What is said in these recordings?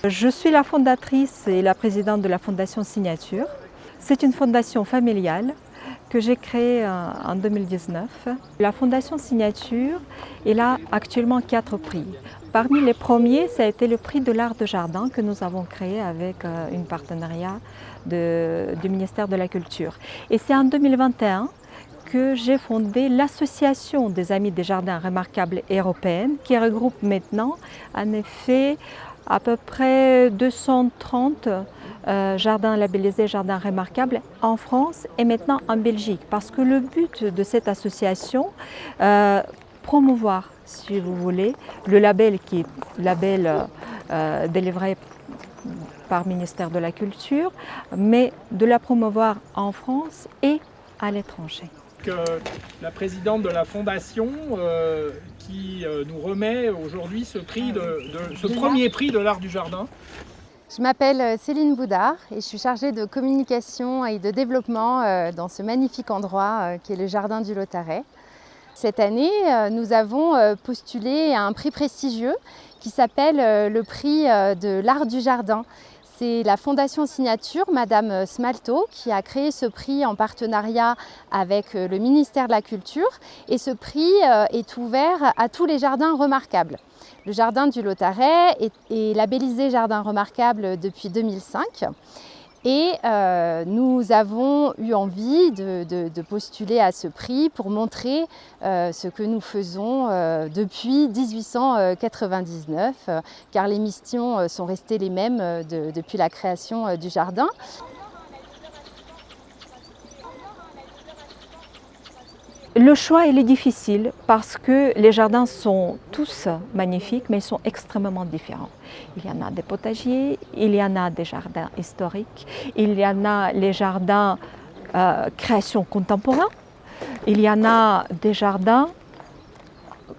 Je suis la fondatrice et la présidente de la Fondation Signature. C'est une fondation familiale que j'ai créée en 2019. La Fondation Signature, elle a actuellement 4 prix. Parmi les premiers, ça a été le prix de l'art de jardin que nous avons créé avec un partenariat du ministère de la Culture. Et c'est en 2021 que j'ai fondé l'Association des Amis des Jardins Remarquables européenne, qui regroupe maintenant en effet à peu près 230 jardins labellisés, jardins remarquables en France et maintenant en Belgique. Parce que le but de cette association, promouvoir, si vous voulez, le label qui est label délivré par le ministère de la Culture, mais de la promouvoir en France et à l'étranger. La présidente de la Fondation qui nous remet aujourd'hui ce prix ce premier prix de l'art du jardin. Je m'appelle Céline Boudard et je suis chargée de communication et de développement dans ce magnifique endroit qui est le Jardin du Lautaret. Cette année, nous avons postulé à un prix prestigieux qui s'appelle le prix de l'art du jardin. C'est la Fondation Signature, Madame Smalto, qui a créé ce prix en partenariat avec le ministère de la Culture. Et ce prix est ouvert à tous les jardins remarquables. Le Jardin du Lautaret est labellisé Jardin remarquable depuis 2005. Et nous avons eu envie de postuler à ce prix pour montrer ce que nous faisons depuis 1899, car les missions sont restées les mêmes depuis la création du jardin. Le choix il est difficile parce que les jardins sont tous magnifiques, mais ils sont extrêmement différents. Il y en a des potagers, il y en a des jardins historiques, il y en a les jardins création contemporaine, il y en a des jardins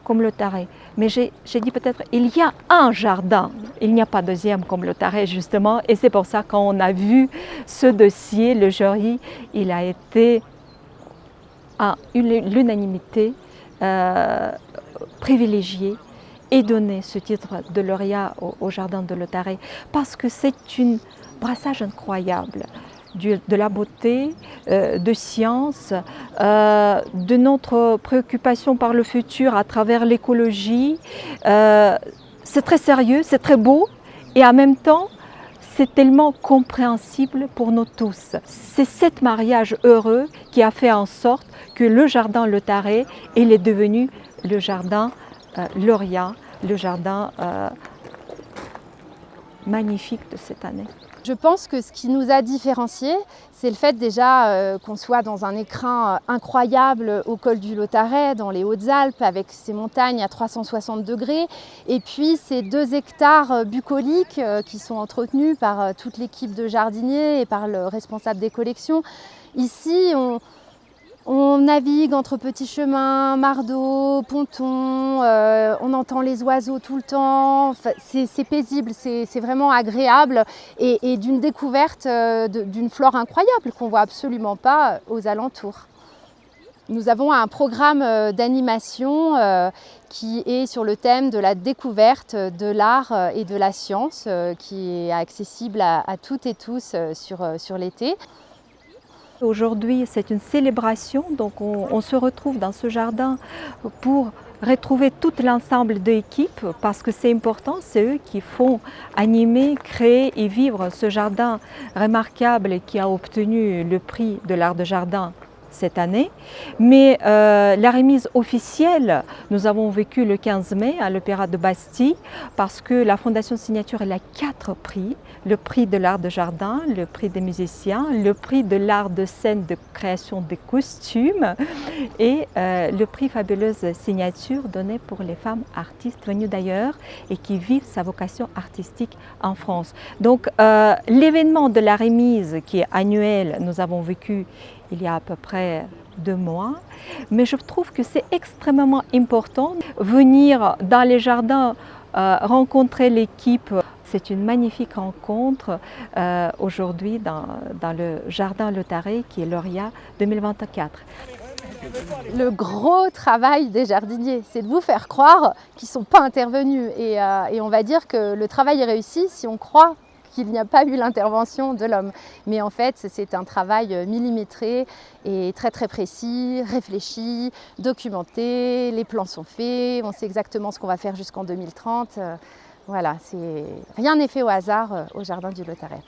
comme le Lautaret. Mais j'ai dit peut-être, il y a un jardin, il n'y a pas deuxième comme le Lautaret justement, et c'est pour ça quand on a vu ce dossier, le jury, il a été à l'unanimité privilégiée et donné ce titre de lauréat au Jardin de Lautaret parce que c'est un brassage incroyable de la beauté, de science, de notre préoccupation par le futur à travers l'écologie. C'est très sérieux, c'est très beau et en même temps c'est tellement compréhensible pour nous tous. C'est cet mariage heureux qui a fait en sorte que le Jardin Lautaret est devenu le jardin lauréat, le jardin magnifique de cette année. Je pense que ce qui nous a différenciés, c'est le fait déjà qu'on soit dans un écrin incroyable au col du Lautaret, dans les Hautes-Alpes, avec ces montagnes à 360 degrés, et puis ces 2 hectares bucoliques qui sont entretenus par toute l'équipe de jardiniers et par le responsable des collections. Ici, on navigue entre petits chemins, mares d'eau, pontons, on entend les oiseaux tout le temps, enfin, c'est paisible, c'est vraiment agréable et d'une découverte d'une flore incroyable qu'on ne voit absolument pas aux alentours. Nous avons un programme d'animation qui est sur le thème de la découverte de l'art et de la science qui est accessible à toutes et tous sur l'été. Aujourd'hui, c'est une célébration, donc on se retrouve dans ce jardin pour retrouver tout l'ensemble de l'équipe parce que c'est important, c'est eux qui font animer, créer et vivre ce jardin remarquable qui a obtenu le prix de l'art de jardin cette année. Mais la remise officielle, nous avons vécu le 15 mai à l'Opéra de Bastille parce que la Fondation Signature elle a 4 prix. Le prix de l'art de jardin, le prix des musiciens, le prix de l'art de scène de création des costumes et le prix Fabuleuse Signature donné pour les femmes artistes venues d'ailleurs et qui vivent sa vocation artistique en France. Donc l'événement de la remise qui est annuel, nous avons vécu il y a à peu près 2 mois, mais je trouve que c'est extrêmement important de venir dans les jardins, rencontrer l'équipe. C'est une magnifique rencontre aujourd'hui dans le Jardin Lautaret qui est lauréat 2024. Le gros travail des jardiniers, c'est de vous faire croire qu'ils ne sont pas intervenus. Et on va dire que le travail est réussi si on croit qu'il n'y a pas eu l'intervention de l'homme. Mais en fait, c'est un travail millimétré et très très précis, réfléchi, documenté, les plans sont faits, on sait exactement ce qu'on va faire jusqu'en 2030. Voilà, rien n'est fait au hasard au Jardin du Lautaret.